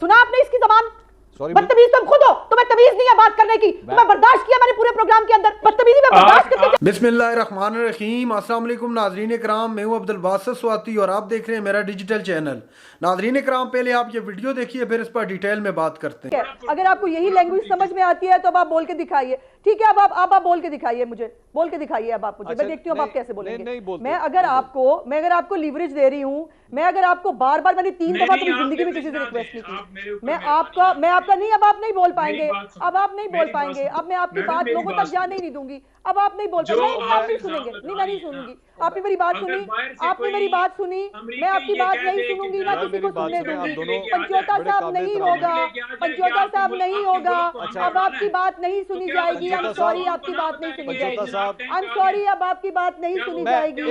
सुना आपने इसकी जबान? सॉरी, बदतमीज तुम खुद हो, तुम्हें तमीज नहीं है बात करने की। तुम्हें बर्दाश्त किया मैंने पूरे प्रोग्राम के अंदर, बदतमीजी में बर्दाश्त करके। बिस्मिल्लाहिर्रहमानिर्रहीम, अस्सलाम वालेकुम नाजरीन कराम, मैं हूं अब्दुल बासित स्वाति और आप देख रहे हैं मेरा डिजिटल चैनल। नाजरीन कराम, पहले आप ये वीडियो देखिए, फिर इस पर डिटेल में बात करते हैं। अगर आपको यही लैंग्वेज समझ में आती है तो अब आप बोल के दिखाइए। ठीक है, अब आप बोल के दिखाइए, मुझे बोल के दिखाइए। अब आप मुझे, मैं देखती हूँ अब आप कैसे बोलेंगे। मैं अगर आपको लीवरेज दे रही हूँ, मैं अगर आपको बार बार, मैंने 3 दफा अपनी जिंदगी में किसी से रिक्वेस्ट की थी, मैं आपका नहीं, अब आप नहीं बोल पाएंगे, अब आप नहीं बोल पाएंगे, अब मैं आपकी बात लोगों तक जाने ही नहीं दूंगी। अब आप नहीं बोल पाएंगे, आप नहीं सुनेंगे। नहीं, मैं नहीं सुनूंगी। आपने मेरी बात सुनी, आपने मेरी बात सुनी, मैं आपकी बात नहीं सुनूंगी, ना किसी को सुनने दूंगी। पंचोता साहब नहीं होगा, पंचोता साहब नहीं होगा, अब आपकी बात नहीं सुनी जाएगी। आई एम सॉरी, आपकी बात नहीं सुनी जाएगी। आई एम सॉरी, अब आपकी बात नहीं सुनी जाएगी।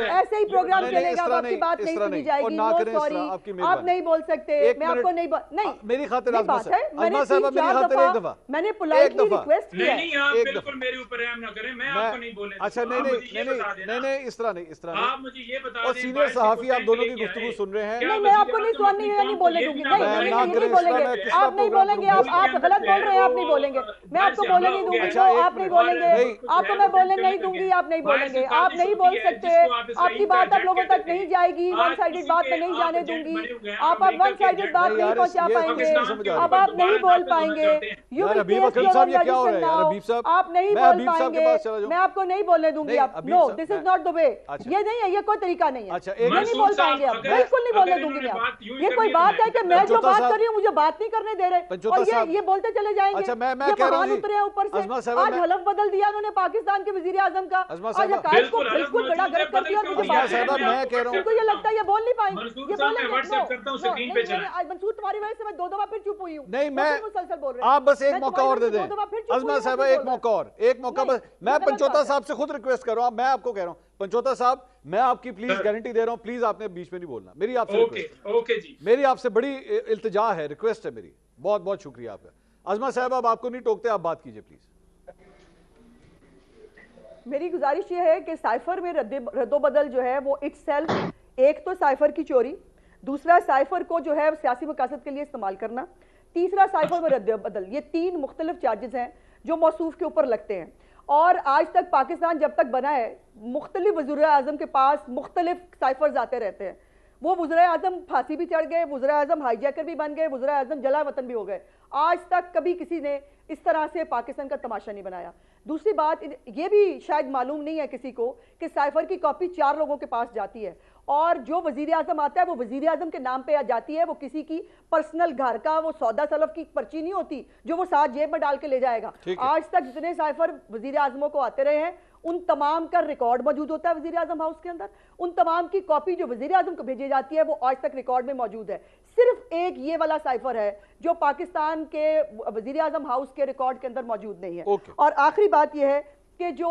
ऐसे ही प्रोग्राम चलेगा, अब आपकी बात नहीं सुनी जाएगी। नो सॉरी, आप नहीं बोल सकते, मैं आपको नहीं, मेरी खातिर बात है, मैंने पोलाइटली रिक्वेस्ट किया है। बिल्कुल मेरे ऊपर रहम ना करें, मैं आपको नहीं बोलने। अच्छा, नहीं, इस तरह नहीं। आप मुझे ये बता दें, और सीनियर सहाफी आप दोनों की गुफ्तगू सुन रहे हैं। नहीं, मैं आपको नहीं सुननी, नहीं बोलने दूंगी। नहीं बोलेंगे, आप नहीं बोलेंगे, आप गलत बोल रहे हैं, आप नहीं बोलेंगे। मैं आपको बोलने नहीं दूंगी, आप नहीं बोलेंगे, आपको मैं बोलने नहीं दूंगी, आप नहीं बोलेंगे, आप नहीं बोल सकते। आपकी बात अब लोगों तक नहीं जाएगी, वन साइडेड बात मैं नहीं जाने दूंगी। आप अब वन साइडेड बात नहीं पहुंचा पाएंगे, अब आप नहीं बोल पाएंगे। आप नहीं बोल पाएंगे, मैं आपको नहीं बोलने दूंगी। आप no, this is not the way. ये नहीं है, ये कोई तरीका नहीं है, ये नहीं बोल पाएंगे आप, बिल्कुल नहीं बोलने दूंगी मैं आप। ये कोई बात है कि मैं जो बात कर रही हूँ मुझे बात नहीं करने दे रहे और ये बोलते चले जाएंगे। अच्छा, मैं कह रहा हूं, उतरे हैं ऊपर से। आज हलफ बदल दिया उन्होंने पाकिस्तान के वजीर आजम का, आज अकायद को बिल्कुल बड़ा गलत कर दिया। मुझे मैं कह रहा हूं, उनको ये लगता है ये बोल नहीं पाएंगे, ये बोलेंगे। मंसूर तुम्हारी वजह से मैं 2 दफा फिर चुप हुई हूँ। नहीं, मैं मुसलसल बोल रहे हैं। आप बस एक मौका और दे दें अजमा साहब, एक मौका और, एक मौका बस। मैं पंचोता साहब से खुद रिक्वेस्ट कर रहा हूं, मैं आपको कह रहा हूं पंचोता साहब, मैं आपकी प्लीज गारंटी दे रहा हूं, प्लीज आपने बीच में नहीं बोलना। मेरी आपसे ओके जी, मेरी आपसे बड़ी इल्तिजा है, रिक्वेस्ट है मेरी। बहुत बहुत शुक्रिया आपका। अजमा साहब, अब आपको नहीं टोकते, आप बात कीजिए प्लीज। मेरी गुजारिश ये है कि साइफर में रद्दोबदल जो है वो इटसेल्फ, एक तो साइफर की चोरी, दूसरा साइफर को जो है सियासी मकासद के लिए इस्तेमाल करना, तीसरा साइफर में रद्दोबदल। ये 3 मुख्तलिफ चार्जेस हैं जो मौसूफ के ऊपर लगते हैं। और आज तक पाकिस्तान जब तक बना है, मुख्तलिफ वज़ीर आज़म के पास मुख्तलिफ साइफर्स आते रहते हैं। वो वज़ीर आज़म फांसी भी चढ़ गए, वज़ीर आज़म हाईजैकर भी बन गए, वज़ीर आज़म जला वतन भी हो गए। आज तक कभी किसी ने इस तरह से पाकिस्तान का तमाशा नहीं बनाया। दूसरी बात ये भी शायद मालूम नहीं है किसी को कि साइफर की कॉपी 4 लोगों के पास जाती है और जो वजीर आजम आता है वो वजीर आजम के नाम पे आ जाती है। वो किसी की पर्सनल घर का वो सौदा सलफ की पर्ची नहीं होती जो वो साथ जेब में डाल के ले जाएगा। आज तक जितने साइफर वजीर आजमों को आते रहे हैं उन तमाम का रिकॉर्ड मौजूद होता है वजीर आजम हाउस के अंदर। उन तमाम की कॉपी जो वजीर आजम को भेजी जाती है वो आज तक रिकॉर्ड में मौजूद है। सिर्फ एक ये वाला साइफर है जो पाकिस्तान के वजीर आजम हाउस के रिकॉर्ड के अंदर मौजूद नहीं है। और आखिरी बात यह है कि जो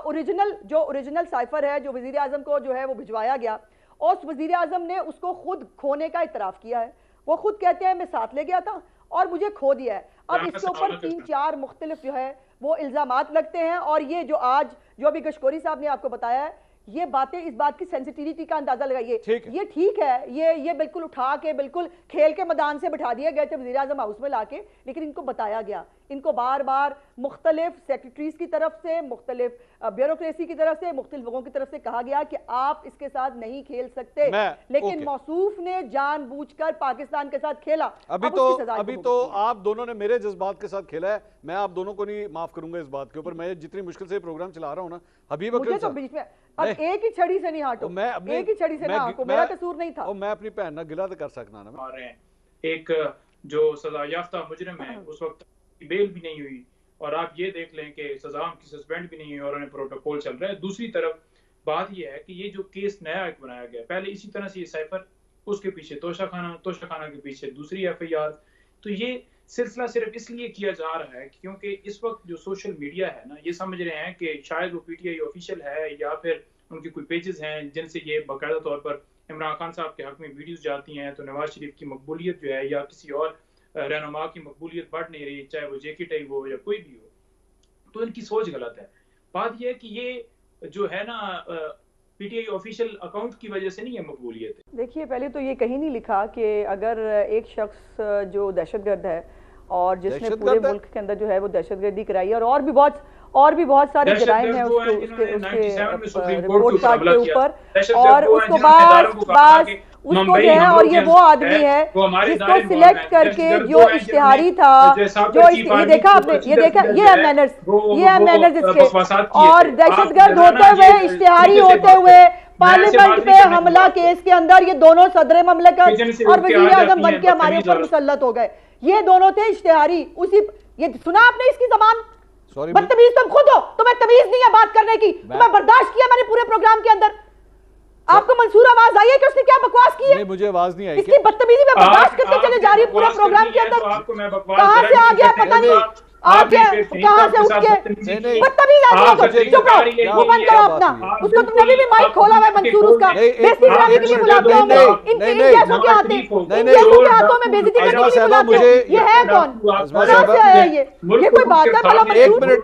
ओरिजिनल साइफर है जो वजीर आजम को जो है वो भिजवाया गया, उस वजीर आजम ने उसको खुद खोने का इतराफ किया है। वो खुद कहते हैं मैं साथ ले गया था और मुझे खो दिया है। अब इसके ऊपर 3-4 मुख्तलिफ जो है वो इल्जामात लगते हैं। और ये जो आज जो अभी गशकोरी साहब ने आपको बताया है, ये बातें, इस बात की सेंसिटिविटी का अंदाजा लगाइए। ये ठीक है, ये बिल्कुल उठा के बिल्कुल खेल के मैदान से बिठा दिए गए थे वज़ीर आज़म हाउस में लाके, लेकिन इनको बताया गया, इनको बार बार मुख्तलिफ सेक्रेटरीज की तरफ से, मुख्तलिफ ब्यूरोक्रेसी की तरफ से, मुख्तलिफ लोगों की तरफ से कहा गया कि आप इसके साथ नहीं खेल सकते। लेकिन मौसूफ ने जानबूझकर पाकिस्तान के साथ खेला। अभी तो आप दोनों ने मेरे जज्बात के साथ खेला है। मैं आप दोनों को नहीं माफ करूंगा इस बात के ऊपर। मैं जितनी मुश्किल से प्रोग्राम चला रहा हूं ना, हबीब अकरम तो बीच में अब एक ही छड़ी से नहीं हाटो, एक ही छड़ी से ना हाटो, मेरा कसूर नहीं था। और मैं अपनी बहन ना गिला तो कर सकना ना। एक जो सजा याफ्ता मुजरिम है उस वक्त बेल भी नहीं हुई और आप ये देख लें कि सजा उनकी सस्पेंड भी नहीं हुई और उन्हें प्रोटोकॉल चल रहा है। दूसरी तरफ बात यह है कि ये जो केस नया एक बनाया गया, पहले इसी तरह से ये साइफर, उसके पीछे तोशाखाना के पीछे दूसरी FIR, तो ये सिलसिला सिर्फ इसलिए किया जा रहा है क्योंकि इस वक्त जो सोशल मीडिया है ना, ये समझ रहे हैं कि शायद वो PTI ऑफिशियल है या फिर उनके कोई पेजेस हैं जिनसे ये बाकायदा तौर पर इमरान खान साहब के हक में वीडियोस जाती हैं, तो नवाज शरीफ की मकबूलियत जो है या किसी और रहनुमा की मकबूलियत बढ़ नहीं रही, चाहे वो JK हो या कोई भी हो, तो इनकी सोच गलत है। बात यह है कि ये जो है ना पीटीआई ऑफिशियल अकाउंट की वजह से नहीं है मकबूलियत। देखिए, पहले तो ये कहीं नहीं लिखा कि अगर एक शख्स जो दहशतगर्द है और जिसने पूरे मुल्क के अंदर जो है वो दहशतगर्दी कराई है और भी बहुत सारे जराइम हैं उसके रिपोर्ट कार्ड के ऊपर, और उसको बाद उसको जो है, और ये वो आदमी है जिसको सिलेक्ट करके जो इश्तिहारी था, जो ये देखा आपने, ये देखा, ये है मैनर्स इसके, और दहशतगर्द होते हुए, इश्तिहारी होते हुए पार्लियामेंट पे हमला केस के अंदर ये दोनों सदर ममलकत और वजीर आजम बन के हमारे ऊपर मुसल्लत हो गए। ये दोनों थे इश्तिहारी। उसी ये सुना आपने इसकी जबान? बदतमीज तुम खुद हो, तुम्हें तमीज नहीं है बात करने की, तुम्हें बर्दाश्त किया मैंने पूरे प्रोग्राम के अंदर। आपको मंसूर आवाज आई है कि उसने क्या बकवास की है? नहीं, मुझे आवाज नहीं आई। इसकी बदतमीजी में बर्दाश्त करते चले जा रही है पूरे प्रोग्राम के अंदर। कहां से आ गया पता नहीं, आप कहां से उठ के बदतमीज आदमी, चुप रहो, वो बंद करो अपना। उसको तुमने भी माइक खोला हुआ है मंसूर, उसका बेइज्जती कराने के लिए बुलाते हो हमें, इन जैसों के हाथ में बेइज्जती करने के लिए बुलाते हो। ये है कौन? कहां से आया ये कोई बात है? भला एक मिनट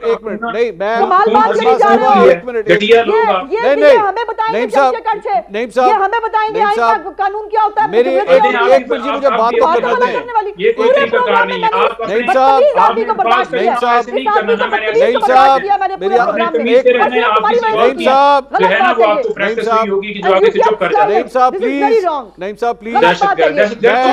नहीं, मैं कमाल बात करने जा रहे हो। एक मिनट ये हमें बताएंगे, ये हमें बताएंगे आईन का कानून क्या होता है। मेरी एक मिनट जी, मुझे बात तो करने दें। ये कोई तरीका कार नहीं है। आप नहीं साहब, नहीं साहब, नहीं साहब, मेरी नहीं साहब, नहीं साहब, प्लीज, नहीं साहब, प्लीज,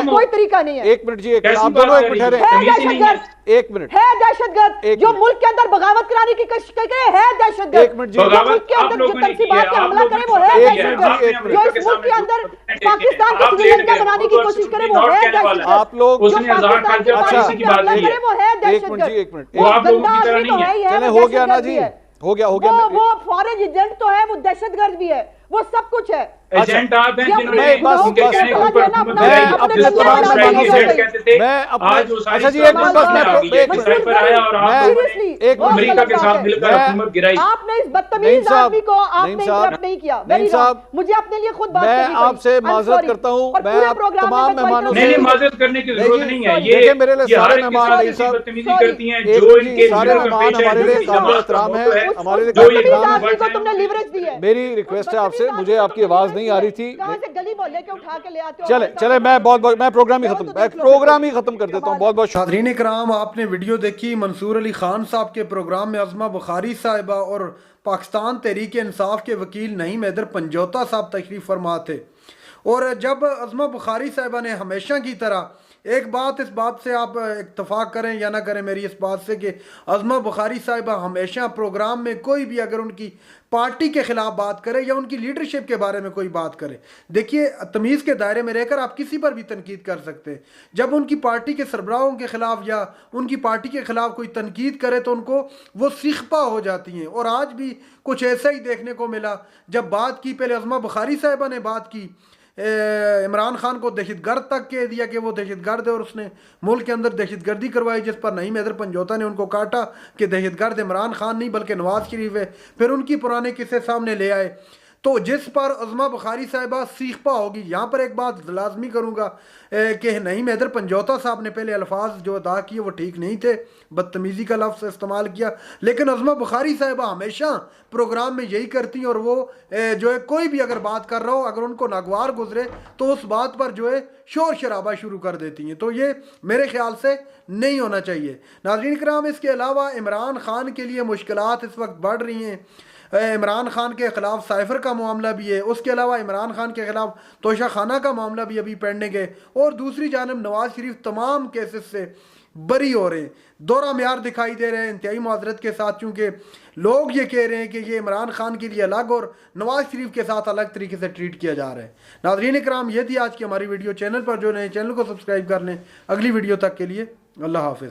कोई तरीका नहीं है। एक मिनट जी, आप दोनों एक मिनट ठहरे, एक मिनट है दहशतगर्द जो मुल्क के अंदर बगावत कराने की कोशिश कर रहे हैं, दहशतगर्द एक मिनट जी, मुल्क के अंदर जो तंसीबात पे हमला करे वो है दहशतगर्द, जो इस मुल्क के अंदर पाकिस्तान को श्रीलंका बनाने की कोशिश करे वो है दहशतगर्द। आप लोग उसने आजाद कर अच्छा की बात नहीं है, वो है एक मिनट जी, एक मिनट, वो आप लोगों की तरह नहीं है। चले, हो गया ना जी, हो गया वो फॉरेन एजेंट तो है, वो दहशतगर्द भी है, वो सब कुछ है। एजेंट आप हैं जिन्होंने उनके कहने के ऊपर अच्छा जी, एक मिनट बस, अमेरिका के साथ मिलकर हुकूमत गिराई। आपने इस बदतमीज आदमी को आपने इंटरप्ट नहीं किया। नहीं साहब, मुझे अपने लिए खुद बात करनी मैं आपसे माजरत करता हूँ, मैं तमाम मेहमानों से माजरत करने की जरूरत नहीं है। ये मेरे लिए सारे मेहमान नहीं साहब, बदतमीजी करती हैं, जो इनके सारे मेहमान हमारे लिए काबिल एहतराम है, हमारे लिए काबिल एहतराम है। तुमने लिवरेज दी है। मेरी रिक्वेस्ट है आपसे, मुझे आपकी आवाज नहीं आ रही थी। कहां से गली मोहल्ले के उठा के ले आते हो? चले मैं मैं प्रोग्राम ही खत्म कर देता हूँ। बहुत बहुत नाज़रीन इकराम, आपने वीडियो देखी मंसूर अली खान साहब के प्रोग्राम में अज़मा बुखारी साहिबा और पाकिस्तान तहरीक इंसाफ के वकील नईम हैदर पंजोता साहब तशरीफ़ फरमा थे। और जब अज़मा बुखारी साहिबा ने हमेशा की तरह, एक बात, इस बात से आप इत्तफाक करें या ना करें मेरी इस बात से, कि अज़मा बुखारी साहिबा हमेशा प्रोग्राम में कोई भी अगर उनकी पार्टी के ख़िलाफ़ बात करे या उनकी लीडरशिप के बारे में कोई बात करे, देखिए तमीज़ के दायरे में रहकर आप किसी पर भी तनकीद कर सकते हैं। जब उनकी पार्टी के सरबराहों के ख़िलाफ़ या उनकी पार्टी के ख़िलाफ़ कोई तनकीद करे तो उनको वो सिखपा हो जाती हैं। और आज भी कुछ ऐसा ही देखने को मिला। जब बात की, पहले अज़मा बुखारी साहिबा ने बात की, इमरान खान को दहशतगर्द तक कह दिया कि वो दहशतगर्द है और उसने मुल्क के अंदर दहशतगर्दी करवाई, जिस पर नईम हैदर पंजोता ने उनको काटा कि दहशतगर्द इमरान खान नहीं बल्कि नवाज शरीफ है। फिर उनकी पुराने किस्से सामने ले आए, तो जिस पर अज़मा बुखारी साहिबा सीखपा होगी। यहाँ पर एक बात लाजमी करूँगा कि नईम हैदर पंजोता साहब ने पहले अल्फाज जो अदा किए वो ठीक नहीं थे, बदतमीज़ी का लफ्ज़ इस्तेमाल किया, लेकिन अज़मा बुखारी साहिबा हमेशा प्रोग्राम में यही करती हैं। और वो जो है कोई भी अगर बात कर रहा हो, अगर उनको नागवार गुजरे तो उस बात पर जो है शोर शराबा शुरू कर देती हैं। तो ये मेरे ख्याल से नहीं होना चाहिए। नाज़रीन कराम, इसके अलावा इमरान खान के लिए मुश्किलात इस वक्त बढ़ रही हैं। इमरान खान के ख़िलाफ़ साइफ़र का मामला भी है, उसके अलावा इमरान खान के ख़िलाफ़ तोशा खाना का मामला भी अभी पेंडिंग है, और दूसरी जानब नवाज शरीफ तमाम केसेस से बरी हो रहे हैं। दोहरा म्यार दिखाई दे रहे हैं इंतहाई माजरत के साथ, चूँकि लोग ये कह रहे हैं कि ये इमरान खान के लिए अलग और नवाज शरीफ के साथ अलग तरीके से ट्रीट किया जा रहा है। नाज़रीन इकराम, ये थी आज की हमारी वीडियो। चैनल पर जो नए, चैनल को सब्सक्राइब कर लें। अगली वीडियो तक के लिए अल्लाह हाफ़िज़।